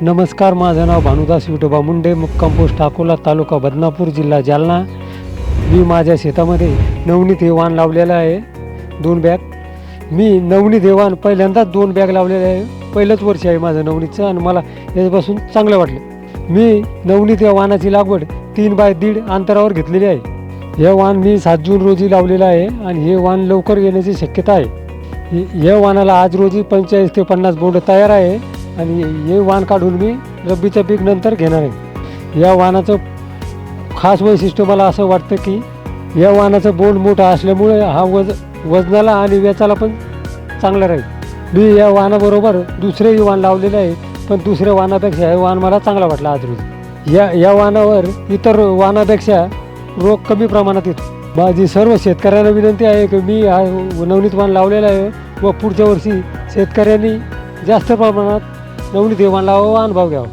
नमस्कार, माझं नाव भानुदास विठोबा मुंडे, मुक्काम पोस्ट अकोला, तालुका बदनापूर, जिल्हा जालना. मी माझ्या शेतामध्ये नवनीत हे वाण लावलेलं आहे. 2 बॅग. मी नवनीत हे वाण पहिल्यांदाच 2 बॅग लावलेले आहे. पहिलंच वर्ष आहे माझं नवनीतचं आणि मला याच्यापासून चांगलं वाटलं. मी नवनीत या वाणाची लागवड 3 बाय 1.5 अंतरावर घेतलेली आहे. हे वाण मी 7 जून रोजी लावलेलं आहे आणि हे वाण लवकर येण्याची शक्यता आहे. या वाणाला आज रोजी 45 ते 50 बोंड तयार आहे आणि हे वाण काढून मी रब्बीचं पीक नंतर घेणार आहे. या वाणाचं खास वैशिष्ट्य मला असं वाटतं की या वाणाचं बोंड मोठा असल्यामुळे हा वजनाला आणि वेचाला पण चांगला राहील. मी या वाणाबरोबर दुसरेही वाण लावलेले आहे, पण दुसऱ्या वाणापेक्षा हे वाण मला चांगला वाटला आज रोजी. या वाणावर इतर वाणापेक्षा रोग कमी प्रमाणात येतो. माझी सर्व शेतकऱ्यांना विनंती आहे की मी हा नवनीत वाण लावलेला आहे व पुढच्या वर्षी शेतकऱ्यांनी जास्त प्रमाणात नवनीत हे वाण लावावं, अनुभव घ्यावा.